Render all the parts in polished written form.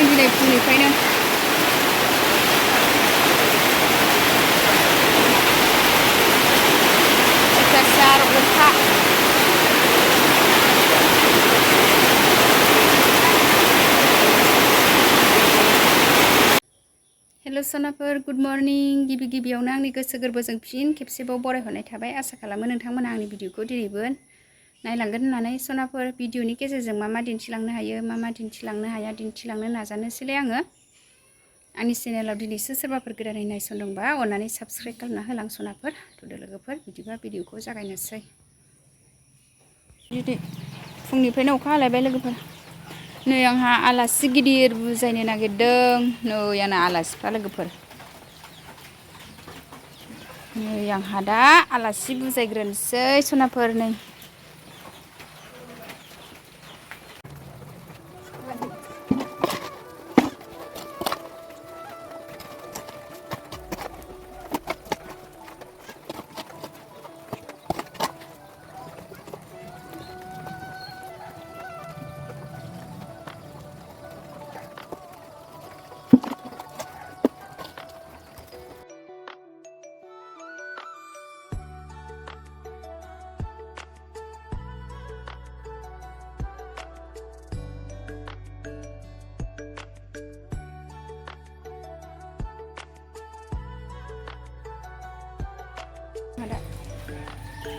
आं दिनै फुंनिफ्रायनो अयथासार अखा हेल' सनाफोर गुड मर्निं गिबियावनो आंनि गोसो गोरबोजों फिन खेबसेबाव बरायहरनाय थाबाय आसा खालामो नोंथांमोना आंनि भिडिअखौ दिनैबो नायलांगोन होननानै सनाफोर भिडिअनि गेजेरजों मा दिन्थिलांनो हायो मा दिन्थिलांनो हाया दिन्थिलांनो नाजानोसैलाय आङो आंनि चेनेलाव दिनैसो सोरबाफोर गोदानै नायसनदोंबा अननानै साबस्क्राइब खालामना होलां सनाफोर थुदो लोगोफोर बिदिबा भिडिअखौ जागायनोसै फुंनिफ्रायनो अखा हालायबाय लोगोफोर नै आंहा आलासि गिदिर बुजायनो नागिरदों नै आंना आलासिफ्रा लोगोफोर नै आंहा दा आलासि बुजायग्रोनोसै सनाफोर नै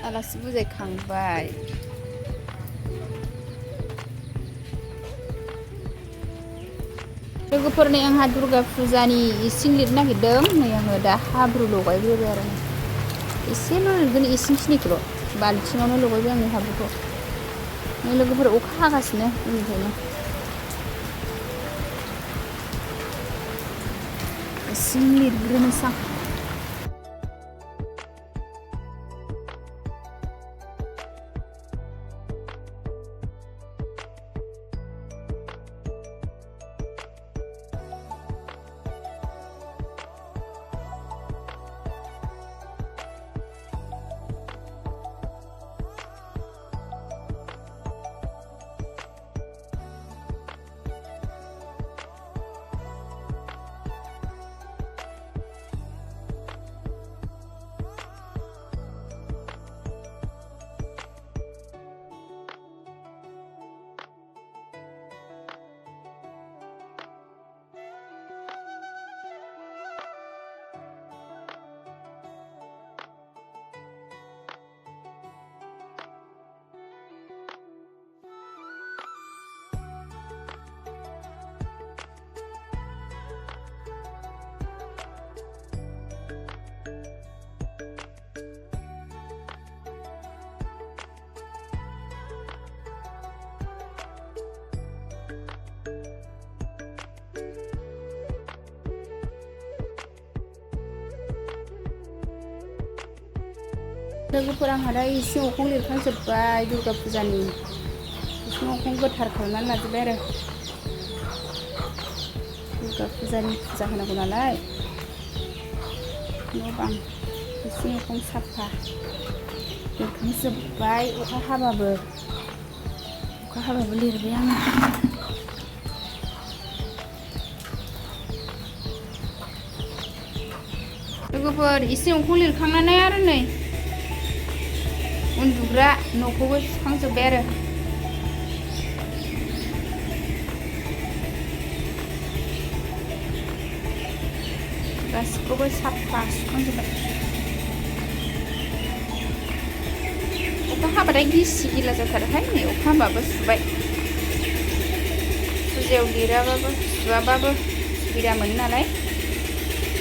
आलासि बुजायखांबाय लोगोफोरनि आंहा दुर्गा फुजानि इसिं लिरनो नागिरदों नै आङो दा हाब्रु लगायग्रोबाय आरो एसेल' लिरगोन इसिंखिनिखौल' बाल्थिङावनो लगायबाय आङो हाब्रुखौ नै लोगोफोर अखा हागासिनो बेनिखायनो इसिं लिरग्रोनोसै आं लोगोफोर आंहा दा इसिं अखं लिरखांजोब्बाय दुर्गा फुजानि इसिं अखं गोथार खालामनानै लाजोब्बाय आरो दुर्गा फुजानि फुजा होनांगौ नालाय न' बां इसिं अखं साफा लिरखांजोब्बाय अखा हाबाबो लिरबाय आङो लोगोफोर इसिं अखं लिरखांनानै आरो नै उन्दुग्रा न'खौबो सुखांजोब्बाय आरो गासिखौबो साफा सुखांजोब्बाय अखा हाबाथाय गिसि गिला जाथारोहाय नै अखा हाबाबो सुबाय फुजायाव लिराबाबो सुवाबाबो सुबिदा मोनो नालाय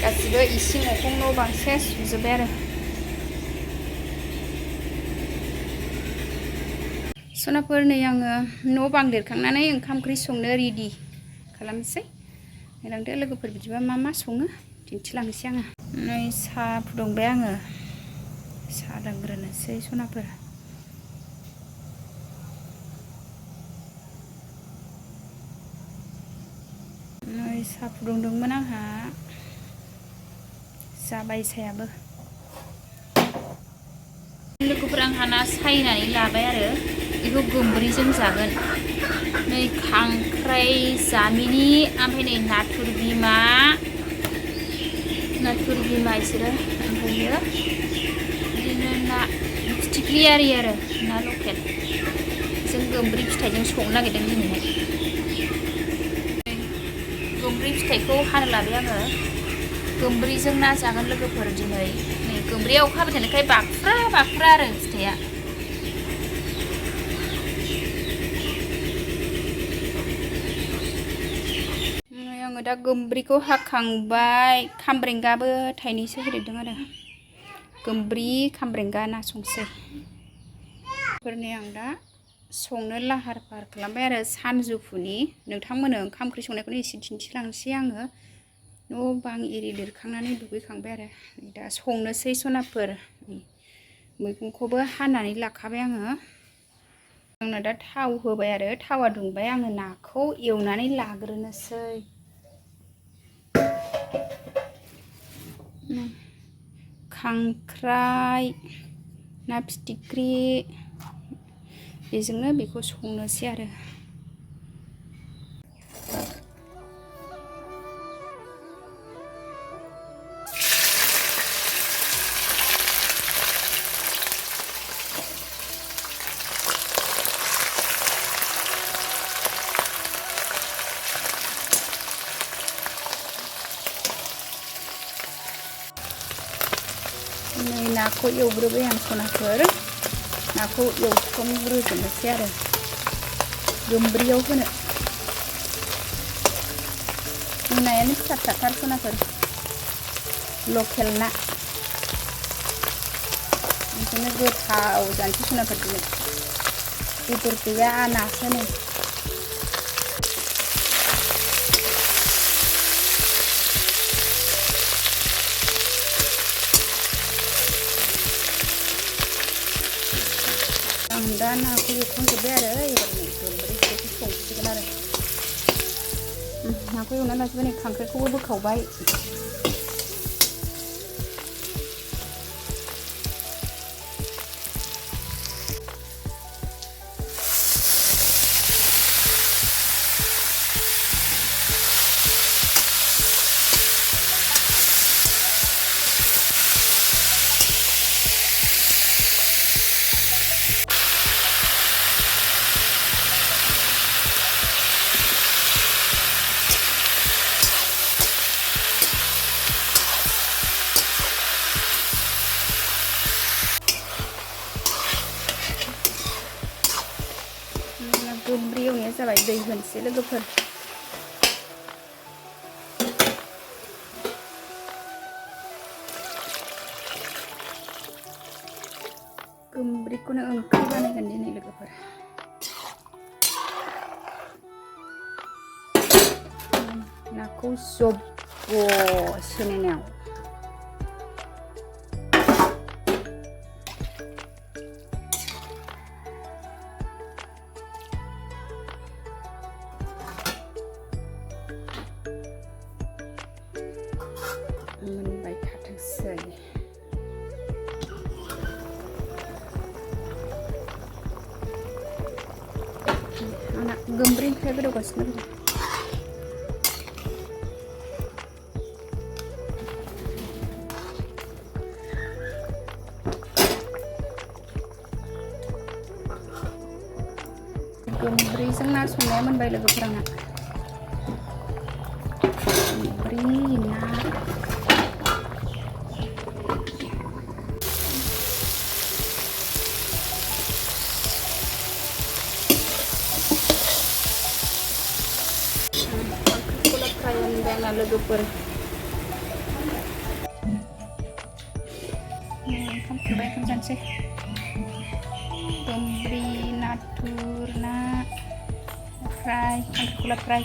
गासिबो इसिं अखं न' बां सेस सुजोब्बाय आरो सनाफोर नै आङो न' बां लिरखांनानै ओंखाम ओंख्रि संनो रेडि खालामनोसै नायलांदो लोगोफोर बिदिबा मा सङो दिन्थिलांनोसै आङो नै साहा फुदुंबाय आङो साहा लोंग्रोनोसै सनाफोर नै साहा फुदुंदोंमोन आंहा जाबाय सायाबो लोगोफोर आंहा ना सायनानै लाबाय आरो बेखौ गोमब्रिजों जागोन नै खांख्राइ जामिनि ओमफ्राय नै नाथुर बिमा बिसोरो ओमफ्रायो बिदिनो ना फिथिख्रि आरि आरो ना लकेल जों गोमब्रि फिथाइजों संनो नागिरदों दिनैहाय गोमब्रि फिथाइखौ हानो लाबाय आङो गोमब्रिजों ना जागोन लोगोफोर दिनै नै गोमब्रिया अखा हाबाय थानायखाय बाख्रा आरो फिथाइया आङो दा गोमब्रिखौ हाखांबाय खामब्रेंगाबो थाइनैसो होदेरदों आरो गोमब्रि खामब्रेंगा ना संसै फोरनि आं दा संनो लाहार फाहार खालामबाय आरो सानजौफुनि नोंथांमोननो ओंखाम ओंख्रि संनायखौनो एसे दिन्थिलांसै आङो न' बां एरि लिरखांनानै दुगैखांबाय आरो दा संनोसै सनाफोर मैगंखौबो हानानै लाखाबाय आङो दा थाव होबाय आरो थावा दुंबाय आङो नाखौ एवनानै लाग्रोनोसै खांख्राइ ना फिथिख्रि बेजोंनो बेखौ संनोसै आरो नै नाखौ एवग्रोबाय आं सनाफोर नाखौ एवथ्रमग्रोजोबनोसै आरो गोमब्रियाव होनो नायानो फिसाथार सनाफोर लकेल ना ओंखायनो गोथाव जानोसै सनाफोर दिनै बेदर गैया नासो नै आं दा नाखौ एवखांजोब्बाय आरो एबार नै गोमब्रिखौ संसिगोन आरो नाखौ एवनानै लाजोब्बाय नै खांख्राइखौबो बोखावबाय गोमब्रि एवनाया जाबाय दै होनोसै लोगोफोर गोमब्रिखौनो ओंख्रि बानायगोन दिनै लोगोफोर नाखौ जब्ब' सोनायाव मोनबाय थाथोंसै आंना गोमब्रि ओंख्रिया गोदौगासिनो दं गोमब्रिजों ना संनाया मोनबाय लोगोफोर आंना गोमब्रि ना आंना लोगोफोर ओंखाम खुरबाय ओंखाम जानोसै गोमब्रि नाथुर ना फ्राय खांख्रिखला फ्राय